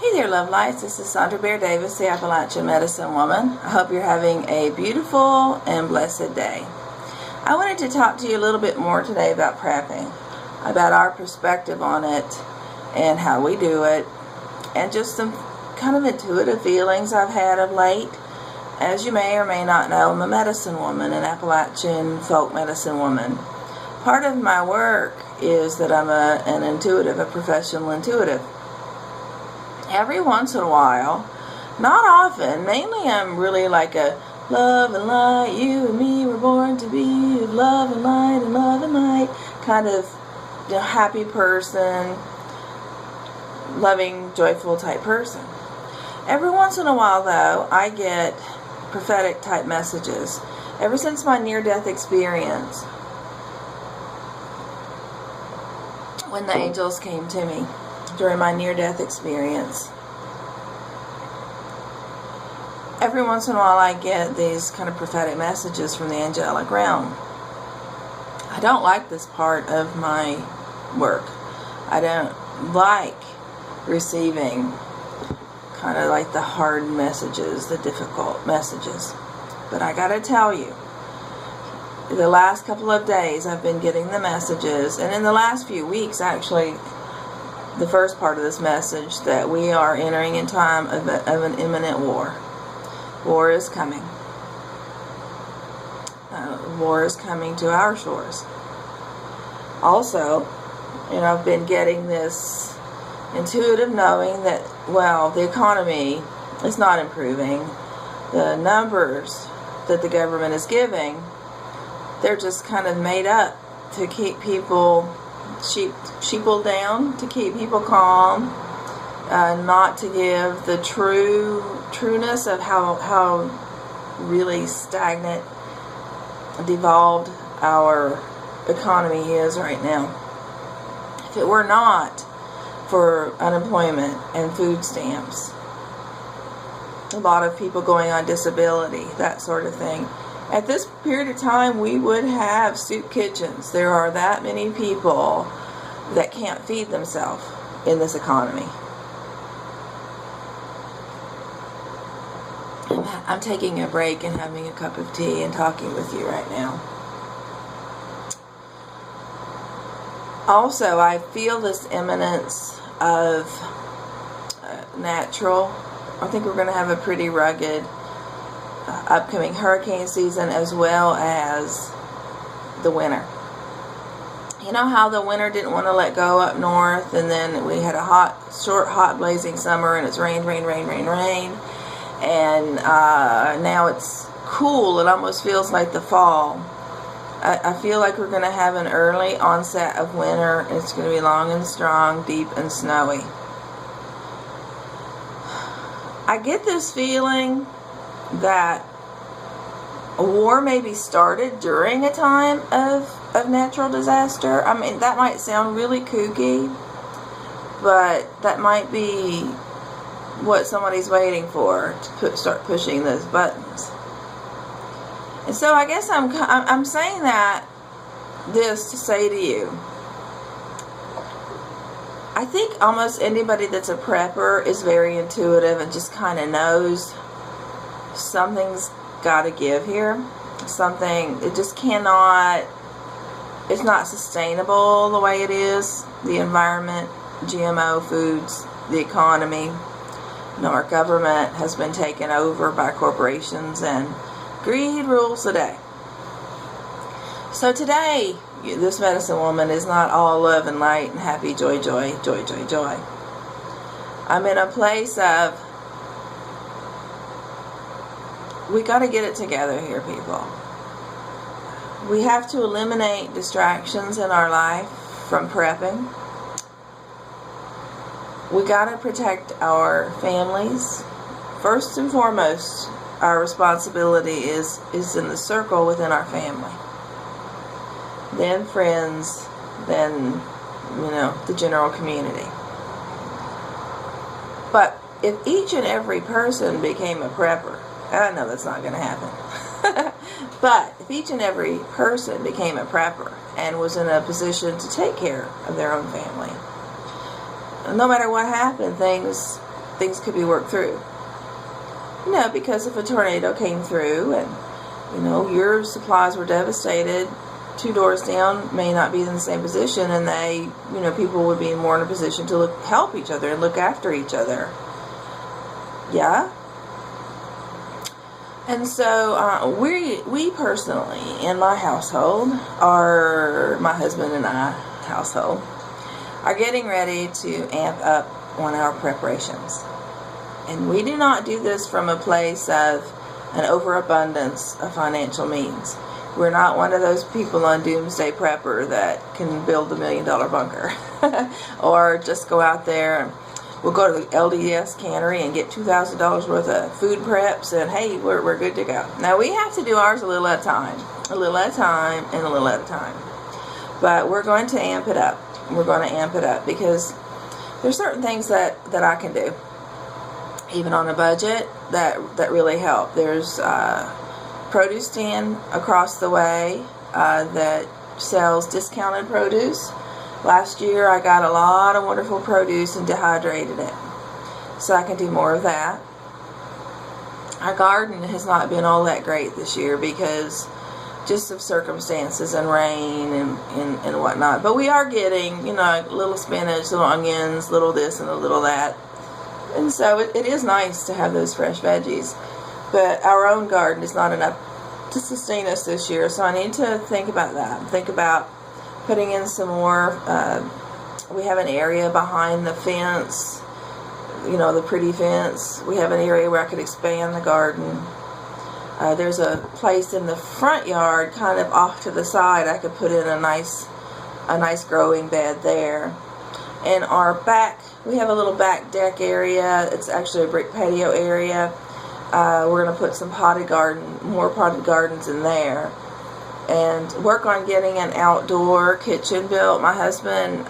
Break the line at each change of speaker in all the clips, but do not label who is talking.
Hey there, love lights. This is Sandra Bear Davis, the Appalachian Medicine Woman. I hope you're having a beautiful and blessed day. I wanted to talk to you a little bit more today about prepping, about our perspective on it and how we do it, and just some kind of intuitive feelings I've had of late. As you may or may not know, I'm a medicine woman, an Appalachian folk medicine woman. Part of my work is that I'm an intuitive, a professional intuitive. Every once in a while, not often, mainly I'm really like a love and light, you and me were born to be love and light and love and light kind of happy person, loving, joyful type person. Every once in a while though, I get prophetic type messages. Ever since my near-death experience, when the angels came to me during my near-death experience, every once in a while I get these kind of prophetic messages from the angelic realm. I don't like this part of my work. I don't like receiving kind of like the hard messages, the difficult messages. But I gotta tell you, the last couple of days I've been getting the messages, and in the last few weeks actually, the first part of this message, that we are entering in time of an imminent war. War is coming. War is coming to our shores. Also, I've been getting this intuitive knowing that, well, the economy is not improving. The numbers that the government is giving, they're just kind of made up to keep people sheeple down, to keep people calm, not to give the trueness of how really stagnant, devolved our economy is right now. If it were not for unemployment and food stamps, a lot of people going on disability, that sort of thing, at this period of time we would have soup kitchens. There are that many people that can't feed themselves in this economy. I'm taking a break and having a cup of tea and talking with you right now. Also, I feel this imminence of natural. I think we're going to have a pretty rugged upcoming hurricane season, as well as the winter. You know how the winter didn't want to let go up north, and then we had a short, blazing summer, and it's rain, and now it's cool. It almost feels like the fall. I feel like we're going to have an early onset of winter. It's going to be long and strong, deep and snowy. I get this feeling that a war may be started during a time of natural disaster. I mean, that might sound really kooky, but that might be what somebody's waiting for to start pushing those buttons. And so I guess I'm saying this to say to you, I think almost anybody that's a prepper is very intuitive and just kind of knows something's got to give here. It just cannot, it's not sustainable the way it is. The environment, GMO foods, the economy. Our government has been taken over by corporations, and greed rules the day. So today, this medicine woman is not all love and light and happy, joy. I'm in a place of, we got to get it together here, people. We have to eliminate distractions in our life from prepping. We got to protect our families. First and foremost, our responsibility is in the circle within our family. Then friends, then, the general community. But if each and every person became a prepper, I know that's not going to happen. But if each and every person became a prepper and was in a position to take care of their own family, no matter what happened, things things could be worked through. Because if a tornado came through and, your supplies were devastated, 2 doors down may not be in the same position, and people would be more in a position to help each other and look after each other. Yeah? And so we personally, in my household, my husband and I household, are getting ready to amp up on our preparations. And we do not do this from a place of an overabundance of financial means. We're not one of those people on Doomsday Prepper that can build $1 million bunker. Or just go out there and we'll go to the LDS cannery and get $2,000 worth of food preps, and hey, we're good to go. Now, we have to do ours a little at a time. A little at a time and a little at a time. But we're going to amp it up. We're going to amp it up because there's certain things that I can do, even on a budget, that really help. There's produce stand across the way that sells discounted produce. Last year I got a lot of wonderful produce and dehydrated it, so I can do more of that. Our garden has not been all that great this year because just of circumstances and rain and whatnot, but we are getting little spinach, little onions, little this and a little that, and so it is nice to have those fresh veggies. But our own garden is not enough to sustain us this year, so I need to think about that. Think about putting in some more. We have an area behind the fence, the pretty fence. We have an area where I could expand the garden. There's a place in the front yard, kind of off to the side. I could put in a nice growing bed there. And our back, we have a little back deck area. It's actually a brick patio area. We're going to put some more potted gardens in there, and work on getting an outdoor kitchen built. My husband,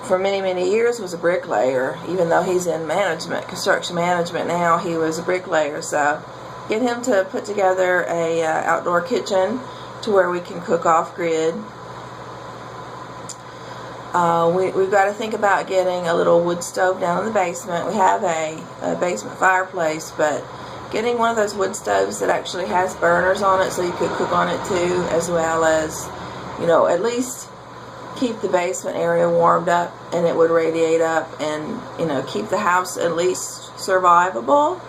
for many, many years, was a bricklayer. Even though he's in construction management now, he was a bricklayer. So get him to put together a outdoor kitchen to where we can cook off grid. We've got to think about getting a little wood stove down in the basement. We have a basement fireplace, but getting one of those wood stoves that actually has burners on it so you could cook on it too, as well as, at least keep the basement area warmed up, and it would radiate up and, keep the house at least survivable.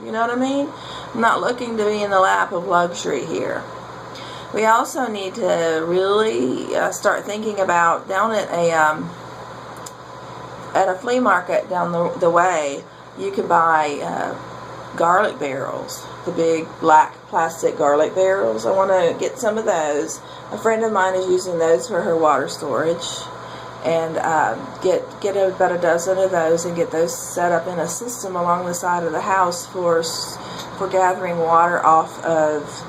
You know what I mean? I'm not looking to be in the lap of luxury here. We also need to really start thinking about down at a flea market down the way. You can buy garlic barrels, the big black plastic garlic barrels. I want to get some of those. A friend of mine is using those for her water storage, and get about a dozen of those and get those set up in a system along the side of the house for gathering water off of.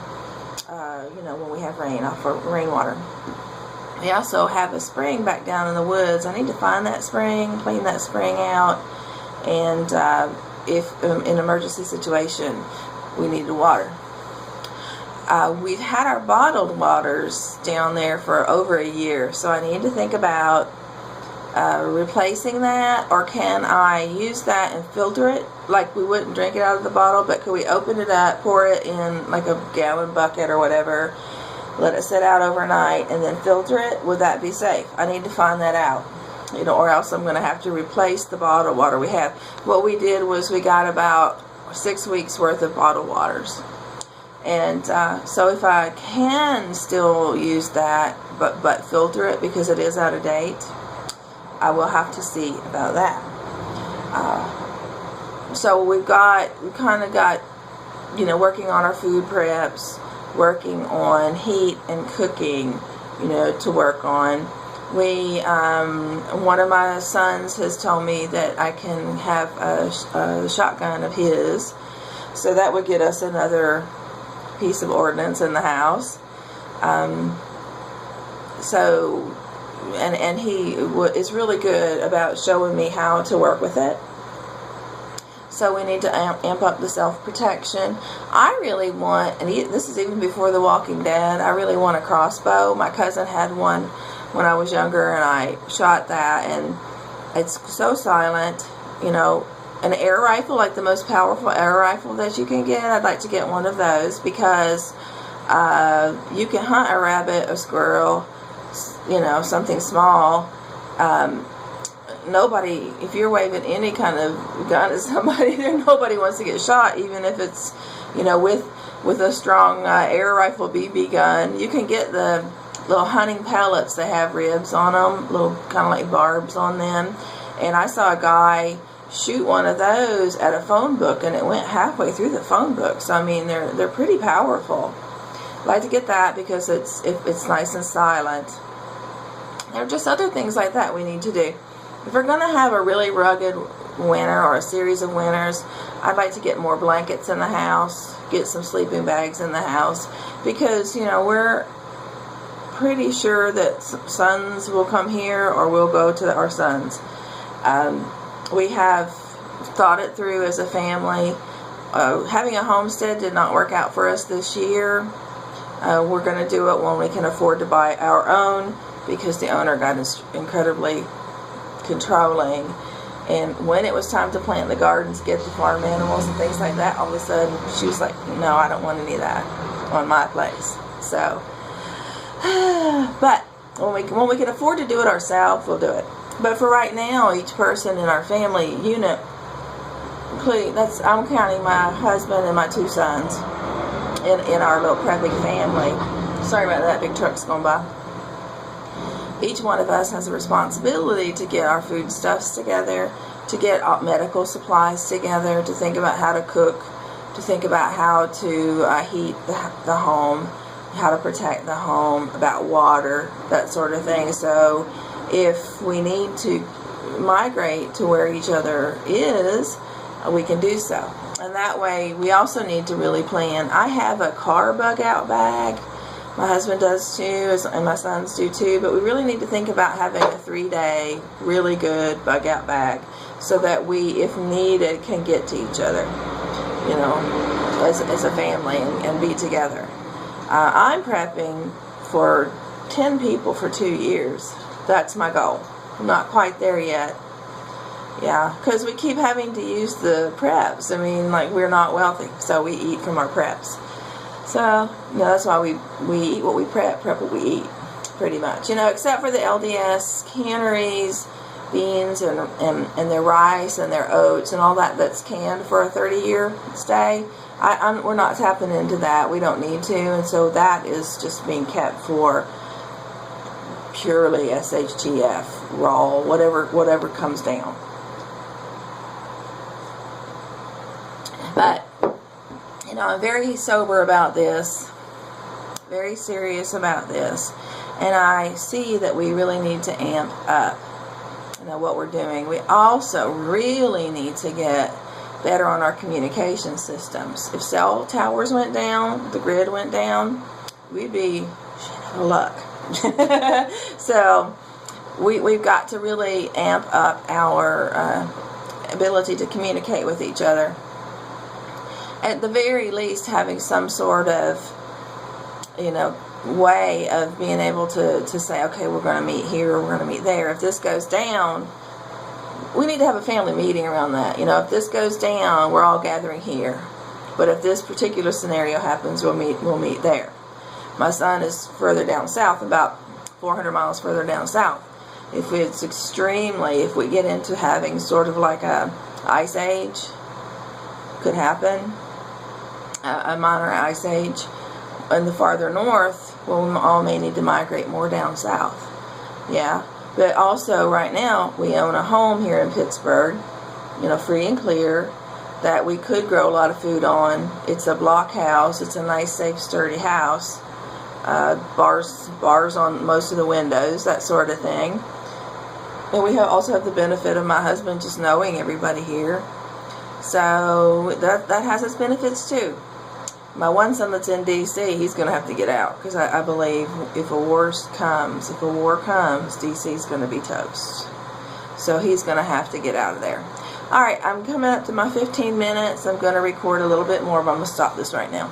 When we have rain, off for rainwater. We also have a spring back down in the woods. I need to find that spring, clean that spring out, and if in an emergency situation we needed water. We've had our bottled waters down there for over a year, so I need to think about replacing that, or can I use that and filter it? Like, we wouldn't drink it out of the bottle, but could we open it up, pour it in like a gallon bucket or whatever, let it sit out overnight, and then filter it? Would that be safe? I need to find that out, or else I'm going to have to replace the bottled water we have. What we did was we got about 6 weeks worth of bottled waters, and so if I can still use that but filter it because it is out of date, I will have to see about that. So we kind of got, working on our food preps, working on heat and cooking, to work on. One of my sons has told me that I can have a shotgun of his, so that would get us another piece of ordnance in the house. And he is really good about showing me how to work with it. So we need to amp up the self-protection. I really want, and this is even before The Walking Dead, I really want a crossbow. My cousin had one when I was younger, and I shot that, and it's so silent. an air rifle, like the most powerful air rifle that you can get. I'd like to get one of those because you can hunt a rabbit, a squirrel, something small. Nobody, if you're waving any kind of gun at somebody, nobody wants to get shot, even if it's, with a strong air rifle BB gun. You can get the little hunting pellets that have ribs on them, little kind of like barbs on them. And I saw a guy shoot one of those at a phone book, and it went halfway through the phone book. So I mean, they're pretty powerful. I like to get that because it's nice and silent. There are just other things like that we need to do. If we're going to have a really rugged winter or a series of winters, I'd like to get more blankets in the house, get some sleeping bags in the house, because, we're pretty sure that suns will come here or we'll go to our suns. We have thought it through as a family. Having a homestead did not work out for us this year. We're going to do it when we can afford to buy our own, because the owner got incredibly controlling. And when it was time to plant the gardens, get the farm animals and things like that, all of a sudden she was like, no, I don't want any of that on my place. So, but when we can afford to do it ourselves, we'll do it. But for right now, each person in our family unit, including, I'm counting my husband and my 2 sons in our little prepping family. Sorry about that, big truck's going by. Each one of us has a responsibility to get our foodstuffs together, to get medical supplies together, to think about how to cook, to think about how to heat the home, how to protect the home, about water, that sort of thing. So if we need to migrate to where each other is, we can do so. And that way, we also need to really plan. I have a car bug out bag. My husband does too, and my sons do too, but we really need to think about having a 3-day, really good bug out bag so that we, if needed, can get to each other, as a family and be together. I'm prepping for 10 people for 2 years. That's my goal. I'm not quite there yet. Yeah, because we keep having to use the preps. I mean, like, we're not wealthy, so we eat from our preps. So, that's why we eat what we prep what we eat, pretty much. Except for the LDS canneries, beans, and their rice and their oats and all that's canned for a 30-year stay. We're not tapping into that. We don't need to, and so that is just being kept for purely SHTF, raw, whatever comes down. But I'm very sober about this, very serious about this, and I see that we really need to amp up, what we're doing. We also really need to get better on our communication systems. If cell towers went down, the grid went down, we'd be shit out of luck. So we've got to really amp up our ability to communicate with each other. At the very least, having some sort of, way of being able to say, okay, we're going to meet here, or we're going to meet there. If this goes down, we need to have a family meeting around that. If this goes down, we're all gathering here. But if this particular scenario happens, we'll meet there. My son is further down south, about 400 miles further down south. If we get into having sort of like a ice age, could happen, a minor ice age, in the farther north, we all may need to migrate more down south. Yeah, but also right now we own a home here in Pittsburgh, free and clear, that we could grow a lot of food on. It's a block house. It's a nice, safe, sturdy house. Bars on most of the windows, that sort of thing. And we also have the benefit of my husband just knowing everybody here. So that has its benefits too. My one son that's in D.C., he's going to have to get out, because I believe if a war comes, D.C. is going to be toast. So he's going to have to get out of there. All right, I'm coming up to my 15 minutes. I'm going to record a little bit more, but I'm going to stop this right now.